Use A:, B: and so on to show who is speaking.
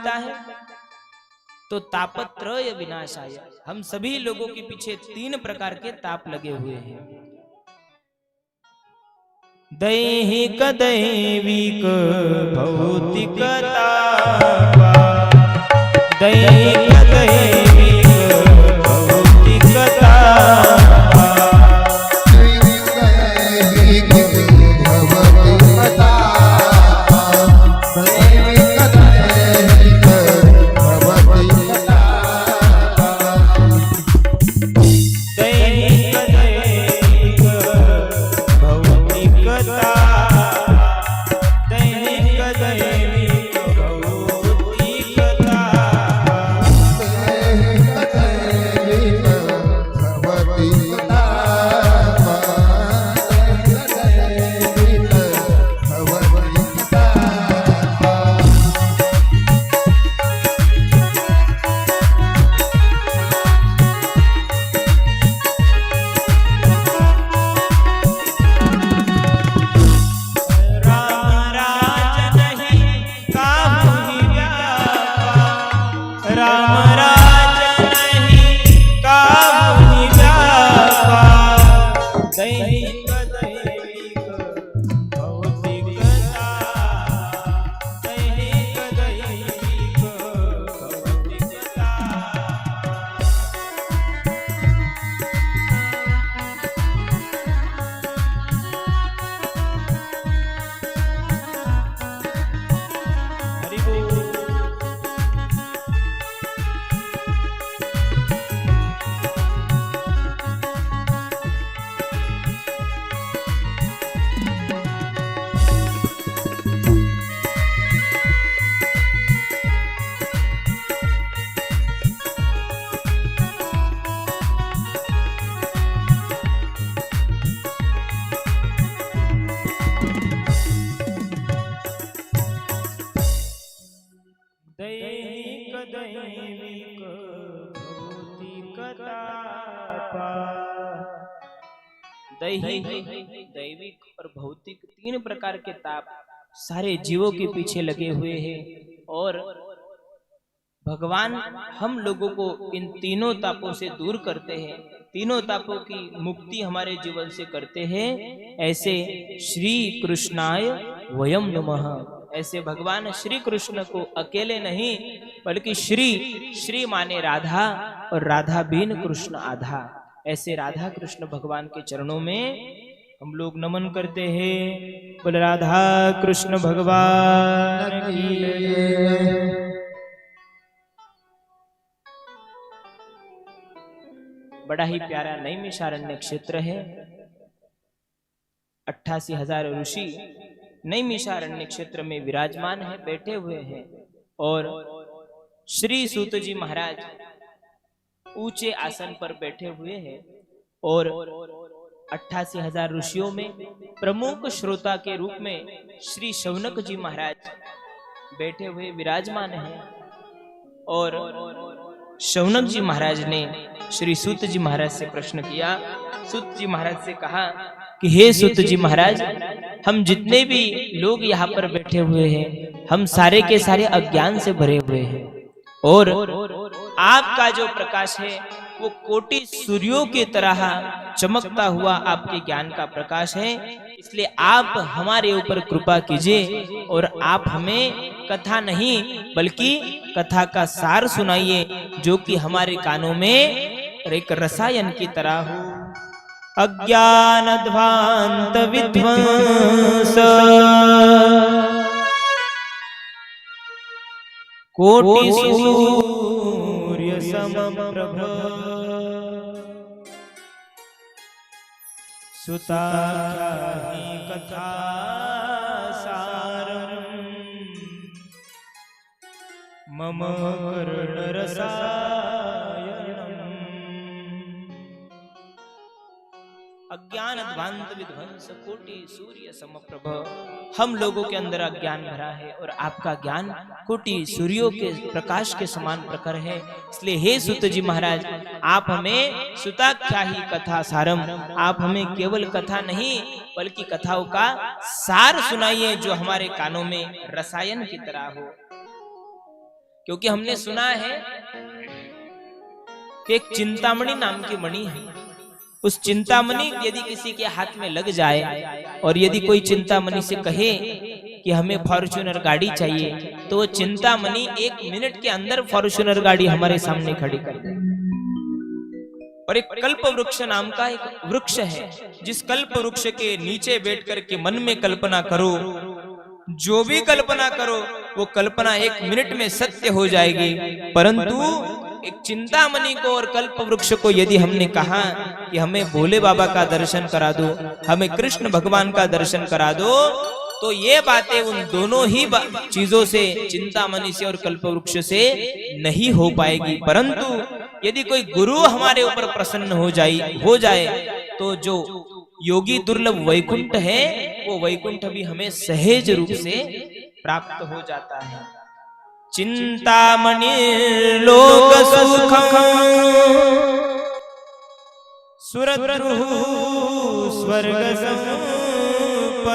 A: मिलता है तो तापत्रय विनाशाय। हम सभी लोगों के पीछे 3 प्रकार के ताप लगे हुए हैं। दैहिक दैविक भौतिक ताप, दैहिक दैविक भौतिक ताप, दैविक और भौतिक 3 प्रकार के ताप सारे जीवों के पीछे लगे हुए हैं। और भगवान हम लोगों को इन तीनों तापों से दूर करते हैं, तीनों तापों की मुक्ति हमारे जीवन से करते हैं। ऐसे श्री कृष्णाय वयम नमः। ऐसे भगवान श्री कृष्ण को अकेले नहीं बल्कि श्री माने राधा और राधा बिन कृष्ण आधा। ऐसे राधा कृष्ण भगवान के चरणों में हम लोग नमन करते हैं। बोल राधा कृष्ण भगवान की। बड़ा ही प्यारा नैमिषारण्य क्षेत्र है। 88,000 ऋषि नैमिषारण्य क्षेत्र में विराजमान है, बैठे हुए हैं। और श्री सूत जी महाराज ऊंचे आसन पर बैठे हुए हैं। और 88,000 ऋषियों में प्रमुख श्रोता के रूप में श्री शौनक जी महाराज बैठे हुए विराजमान हैं। और शौनक जी महाराज ने श्री सूत जी महाराज से प्रश्न किया। सूत जी महाराज से कहा कि हे सूत जी महाराज, हम जितने भी लोग यहाँ पर बैठे हुए हैं हम सारे के सारे अज्ञान से भरे हुए हैं। और आपका जो प्रकाश है वो कोटि सूर्यों की तरह चमकता हुआ आपके ज्ञान का प्रकाश है। इसलिए आप हमारे ऊपर कृपा कीजिए और आप हमें कथा नहीं बल्कि कथा का सार सुनाइए, जो कि हमारे कानों में एक रसायन की तरह हो। अज्ञान ध्वांत विध्वंस कोटि सूर्य समप्रभ सुताख्याहि कथा सारम् मम कर्ण रसायनम्। अज्ञान ध्वांत विध्वंस कोटि सूर्य समप्रभ। हम लोगों के अंदर अज्ञान भरा है और आपका ज्ञान कोटि सूर्यों के प्रकाश के समान प्रखर है। इसलिए हे सूत जी महाराज, आप हमें सुताख्याहि कथा सारम, आप हमें केवल कथा नहीं बल्कि कथाओं का सार सुनाइए, जो हमारे कानों में रसायन की तरह हो। क्योंकि हमने सुना है कि एक चिंतामणि नाम की मणि है। उस चिंतामणि यदि किसी के हाथ में लग जाए और यदि कोई चिंतामणि से कहे कि हमें फॉर्च्यूनर गाड़ी चाहिए, तो वो चिंतामणि 1 मिनट के अंदर फॉर्च्यूनर गाड़ी हमारे सामने खड़ी कर दे। और एक कल्प वृक्ष नाम का एक वृक्ष है, जिस कल्प वृक्ष के नीचे बैठ करके मन में कल्पना करो, जो भी कल्पना करो वो कल्पना 1 मिनट में सत्य हो जाएगी। परंतु एक चिंतामणि को और कल्प वृक्ष को यदि हमने कहा कि हमें भोले बाबा का दर्शन करा दो, हमें कृष्ण भगवान का दर्शन करा दो, तो ये बातें उन दोनों ही चीजों से, चिंतामणि से और कल्प वृक्ष से नहीं हो पाएगी। परंतु यदि कोई गुरु हमारे ऊपर प्रसन्न हो जाए तो जो योगी दुर्लभ वैकुंठ है, वो वैकुंठ भी हमें सहज रूप से प्राप्त हो जाता है। चिंतामणि लोक सुखम सुरद्रुः स्वर्ग सम